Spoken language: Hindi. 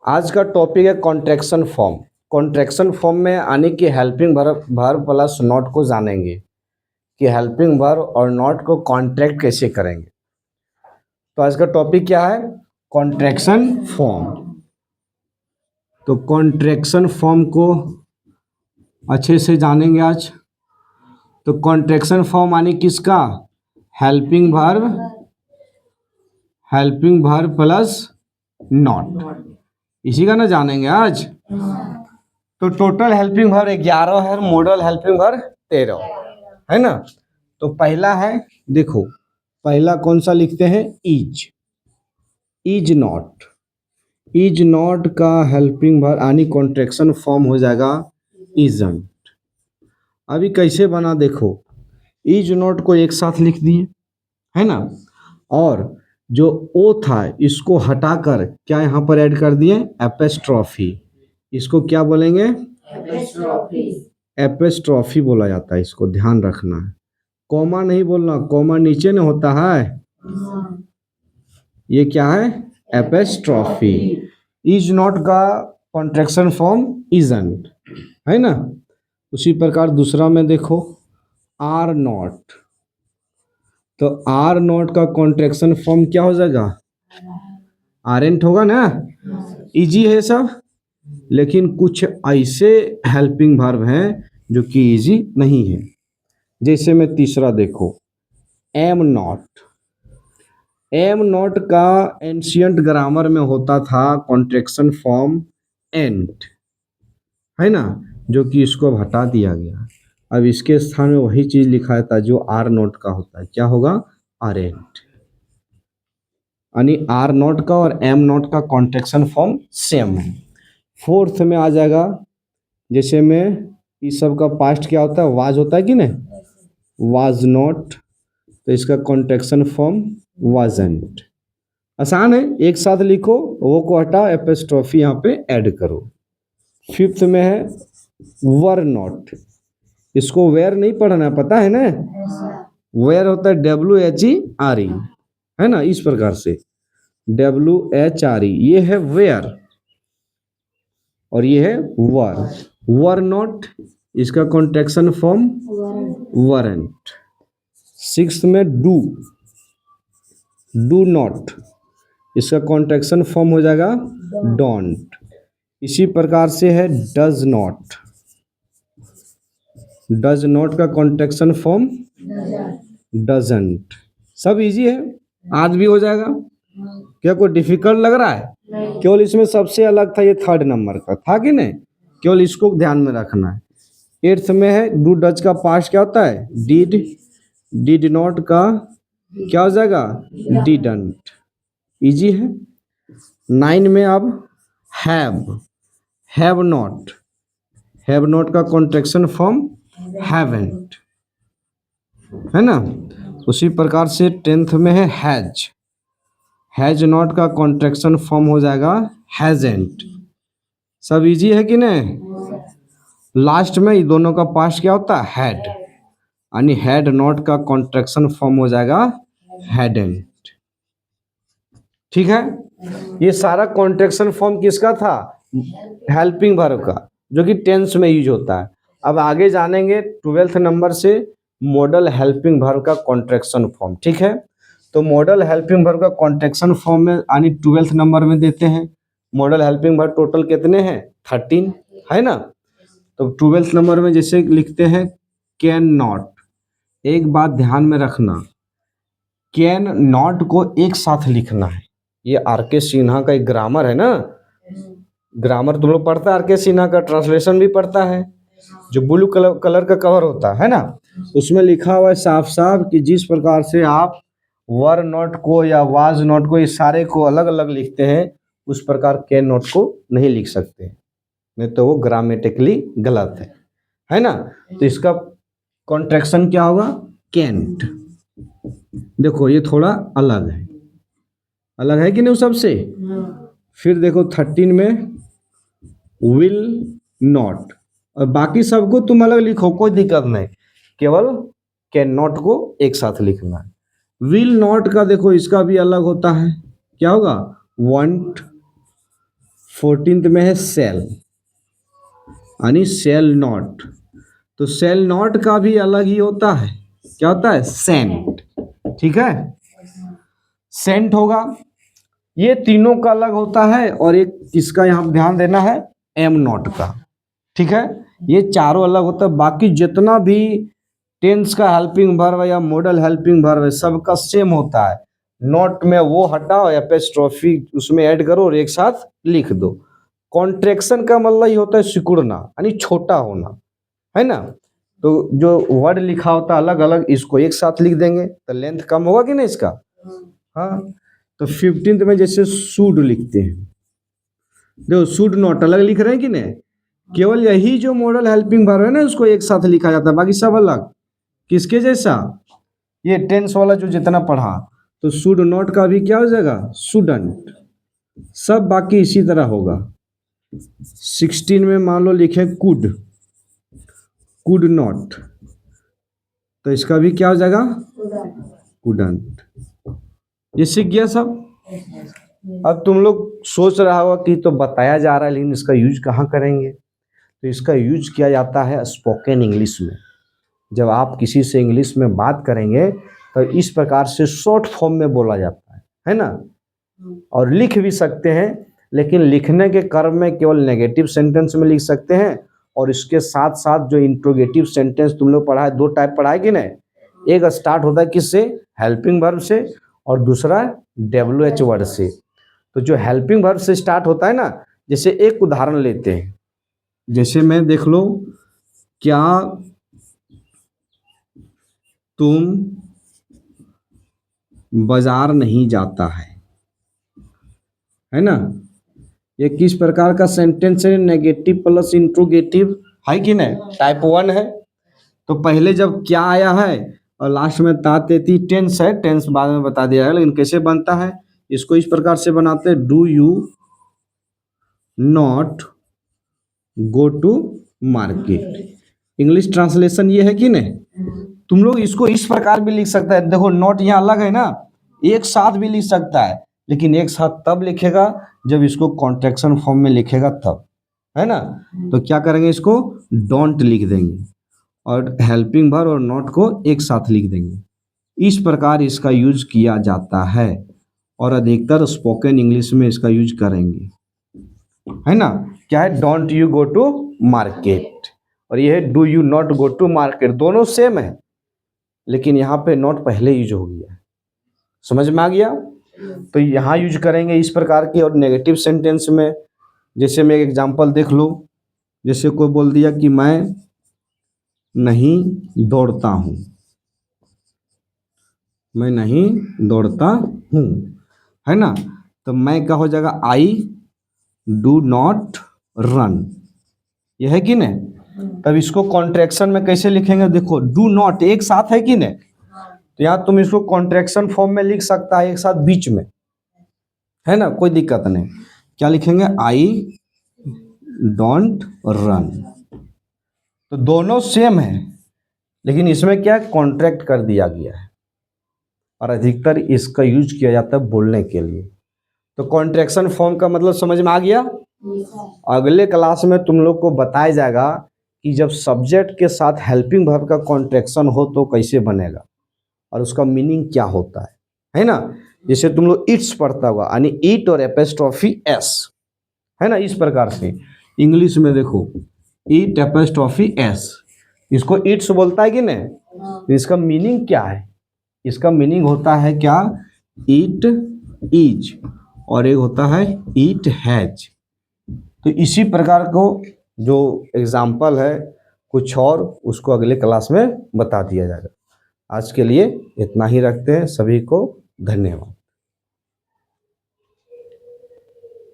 आज का टॉपिक है कॉन्ट्रैक्शन फॉर्म। कॉन्ट्रैक्शन फॉर्म में आने की हेल्पिंग वर्ब प्लस नॉट को जानेंगे कि हेल्पिंग वर्ब और नॉट को कॉन्ट्रैक्ट कैसे करेंगे। तो आज का टॉपिक क्या है? Contraction form. तो कॉन्ट्रैक्शन फॉर्म को अच्छे से जानेंगे आज। तो कॉन्ट्रैक्शन फॉर्म आने किसका? हेल्पिंग वर्ब प्लस नॉट, इसी का ना जानेंगे आज। तो टोटल हेल्पिंग वर्ब 11 है, मॉडल हेल्पिंग वर्ब 13 है ना। तो पहला है, देखो पहला कौन सा लिखते हैं? इज नॉट का हेल्पिंग वर्ब यानी कॉन्ट्रैक्शन फॉर्म हो जाएगा इजंट। अभी कैसे बना देखो, इज नॉट को एक साथ लिख दिए है ना, और जो ओ था इसको हटाकर क्या यहाँ पर ऐड कर दिए? एपेस्ट्रॉफी। इसको क्या बोलेंगे? एपेस्ट्रॉफी बोला जाता है, इसको ध्यान रखना है। कॉमा नहीं बोलना, कॉमा नीचे न होता है, ये क्या है? एपेस्ट्रॉफी। इज नॉट का कॉन्ट्रैक्शन फॉर्म इजंट है ना। उसी प्रकार दूसरा में देखो, आर नॉट। तो आर नॉट का कॉन्ट्रैक्शन फॉर्म क्या हो जाएगा? आरेंट होगा ना। इजी है सब, लेकिन कुछ ऐसे हेल्पिंग वर्ब हैं जो कि इजी नहीं है। जैसे में तीसरा देखो, एम नॉट का एंशियंट ग्रामर में होता था कॉन्ट्रैक्शन फॉर्म एंट है ना, जो कि इसको अब हटा दिया गया। अब इसके स्थान में वही चीज लिखा था जो आर नॉट का होता है, क्या होगा? आरेंट। यानी आर नॉट का और एम नॉट का कॉन्ट्रैक्शन फॉर्म सेम है। फोर्थ में आ जाएगा, जैसे में इस सब का पास्ट क्या होता है? वाज होता है कि नहीं? वाज नॉट, तो इसका कॉन्ट्रैक्शन फॉर्म वाजंट। आसान है, एक साथ लिखो, वो को हटाओ, एपोस्ट्रोफी यहाँ पे ऐड करो। फिफ्थ में है वर नॉट। इसको वेयर नहीं पढ़ना, पता है ना? वेयर होता है WHERE है ना, इस प्रकार से WHRE, ये है वेयर और ये है वर नॉट, इसका कॉन्ट्रैक्शन फॉर्म वरंट। सिक्स्थ में डू नॉट, इसका कॉन्ट्रैक्शन फॉर्म हो जाएगा डोंट। इसी प्रकार से है डज नॉट का कॉन्ट्रैक्शन फॉर्म डजंट। सब इजी है, आज भी हो जाएगा। क्या कोई डिफिकल्ट लग रहा है? केवल इसमें सबसे अलग था ये थर्ड नंबर का, था कि नहीं? केवल इसको ध्यान में रखना है। एट्थ में है डू डज का पास्ट क्या होता है? डिड नॉट का क्या हो जाएगा? डिडंट। इजी है। 9 में अब हैव नॉट का कॉन्ट्रैक्शन फॉर्म हैवेंट है ना। उसी प्रकार से 10th में है हैज नॉट का कॉन्ट्रैक्शन फॉर्म हो जाएगा हैजेंट। सब इजी है कि नहीं? लास्ट में ये दोनों का पास्ट क्या होता है? हैड, यानी हैड नॉट का कॉन्ट्रैक्शन फॉर्म हो जाएगा हैडेंट। ठीक है, ये सारा कॉन्ट्रैक्शन फॉर्म किसका था? हेल्पिंग वर्ब का, जो कि टेंस में यूज होता है। अब आगे जानेंगे 12th नंबर से मॉडल हेल्पिंग वर्ब का कॉन्ट्रैक्शन फॉर्म। ठीक है, तो मॉडल हेल्पिंग वर्ब का कॉन्ट्रैक्शन फॉर्म में यानी 12th नंबर में देते हैं। मॉडल हेल्पिंग वर्ब टोटल कितने हैं? 13 है ना। तो 12th नंबर में जैसे लिखते हैं कैन नॉट। एक बात ध्यान में रखना, कैन नॉट को एक साथ लिखना है। ये आर.के. सिन्हा का एक ग्रामर है ना, ग्रामर तुम लोग पढ़ता है, आर.के. सिन्हा का ट्रांसलेशन भी पढ़ता है, जो ब्लू कलर का कवर होता है ना, उसमें लिखा हुआ है साफ साफ कि जिस प्रकार से आप वर नॉट को या वाज नॉट को, इस सारे को अलग अलग लिखते हैं, उस प्रकार कैन नॉट को नहीं लिख सकते, नहीं तो वो ग्रामेटिकली गलत है ना। तो इसका कॉन्ट्रैक्शन क्या होगा? कैंट। देखो ये थोड़ा अलग है कि नहीं सबसे। फिर देखो 13 में विल नॉट, और बाकी सबको तुम अलग लिखो, कोई दिक्कत नहीं, केवल कैन नॉट को एक साथ लिखना है। विल नॉट का देखो इसका भी अलग होता है, क्या होगा? वांट, 14th में है सेल, यानी सेल नॉट। तो सेल नॉट का भी अलग ही होता है, क्या होता है? सेंट। ठीक है, सेंट होगा। ये तीनों का अलग होता है, और एक किसका यहाँ ध्यान देना है? एम नॉट का। ठीक है, ये चारों अलग होता है। बाकी जितना भी टेंस का हेल्पिंग वर्ब या मॉडल हेल्पिंग वर्ब है, सबका सेम होता है। नॉट में वो हटाओ, एपोस्ट्रोफी उसमें ऐड करो और एक साथ लिख दो। कॉन्ट्रैक्शन का मतलब ये होता है सिकुड़ना, यानी छोटा होना, है ना। तो जो वर्ड लिखा होता है अलग अलग, इसको एक साथ लिख देंगे तो लेंथ कम होगा कि नहीं इसका? हाँ, तो 15th में जैसे शुड लिखते हैं, देखो शुड नॉट अलग लिख रहे हैं कि नहीं? केवल यही जो मॉडल हेल्पिंग वर्ब है ना, उसको एक साथ लिखा जाता है, बाकी सब अलग। किसके जैसा? ये टेंस वाला जो जितना पढ़ा, तो शुड नॉट का भी क्या हो जाएगा? शुडंट। सब बाकी इसी तरह होगा। 16 में मान लो लिखे कुड, कुड नॉट, तो इसका भी क्या हो जाएगा? कुडंट। ये सीख गया सब। अब तुम लोग सोच रहा होगा कि तो बताया जा रहा है, लेकिन इसका यूज कहाँ करेंगे? तो इसका यूज किया जाता है स्पोकन इंग्लिश में। जब आप किसी से इंग्लिश में बात करेंगे तो इस प्रकार से शॉर्ट फॉर्म में बोला जाता है ना। और लिख भी सकते हैं, लेकिन लिखने के क्रम में केवल नेगेटिव सेंटेंस में लिख सकते हैं। और इसके साथ साथ जो इंट्रोगेटिव सेंटेंस तुम लोग पढ़ा है, दो टाइप पढ़ा है कि नहीं? एक स्टार्ट होता है किससे? हेल्पिंग वर्ब से, और दूसरा WH वर्ड से। तो जो हेल्पिंग वर्ब से स्टार्ट होता है ना, जैसे एक उदाहरण लेते हैं, जैसे मैं देख लो, क्या तुम बाजार नहीं जाता है ना। ये किस प्रकार का सेंटेंस है? नेगेटिव प्लस इंट्रोगेटिव, है कि नहीं? टाइप 1 है। तो पहले जब क्या आया है और लास्ट में तातेती टेंस है, टेंस बाद में बता दिया है, लेकिन कैसे बनता है इसको इस प्रकार से बनाते हैं, do you not go to market. English translation ये है कि नहीं? तुम लोग इसको इस प्रकार भी लिख सकता है, देखो नॉट यहाँ अलग है ना, एक साथ भी लिख सकता है, लेकिन एक साथ तब लिखेगा जब इसको कॉन्ट्रैक्शन फॉर्म में लिखेगा तब, है ना। तो क्या करेंगे, इसको डोंट लिख देंगे और हेल्पिंग वर्ब और नॉट को एक साथ लिख देंगे। इस प्रकार इसका यूज किया जाता है, और अधिकतर स्पोकन इंग्लिश में इसका यूज करेंगे, है ना। क्या है? Don't you go to market, और ये है do you not go to market. दोनों सेम है, लेकिन यहाँ पे नॉट पहले यूज हो गया। समझ में आ गया? तो यहाँ यूज करेंगे इस प्रकार की। और नेगेटिव सेंटेंस में जैसे मैं एक एग्जांपल देख लो, जैसे कोई बोल दिया कि मैं नहीं दौड़ता हूँ, मैं नहीं दौड़ता हूँ, है ना। तो मैं क्या हो जाएगा? I do not run. यह है कि नहीं? तब इसको कॉन्ट्रैक्शन में कैसे लिखेंगे? देखो डू नॉट एक साथ है कि नहीं, तो यहाँ तुम इसको कॉन्ट्रैक्शन फॉर्म में लिख सकता है एक साथ बीच में, है ना, कोई दिक्कत नहीं। क्या लिखेंगे? I don't run. तो दोनों सेम है, लेकिन इसमें क्या कॉन्ट्रैक्ट कर दिया गया है, और अधिकतर इसका यूज किया जाता है बोलने के लिए। तो कॉन्ट्रैक्शन फॉर्म का मतलब समझ में आ गया? अगले क्लास में तुम लोग को बताया जाएगा कि जब सब्जेक्ट के साथ हेल्पिंग वर्ब का कॉन्ट्रैक्शन हो तो कैसे बनेगा और उसका मीनिंग क्या होता है ना। जैसे तुम लोग इट्स पढ़ता होगा, यानी ईट और एपोस्ट्रोफी एस, है ना। इस प्रकार से इंग्लिश में देखो, ईट एपोस्ट्रोफी एस, इसको इट्स बोलता है कि नहीं? इसका मीनिंग क्या है? इसका मीनिंग होता है क्या? ईट इज, और एक होता है ईट हैज। तो इसी प्रकार को जो एग्जाम्पल है कुछ और, उसको अगले क्लास में बता दिया जाएगा। आज के लिए इतना ही रखते हैं। सभी को धन्यवाद।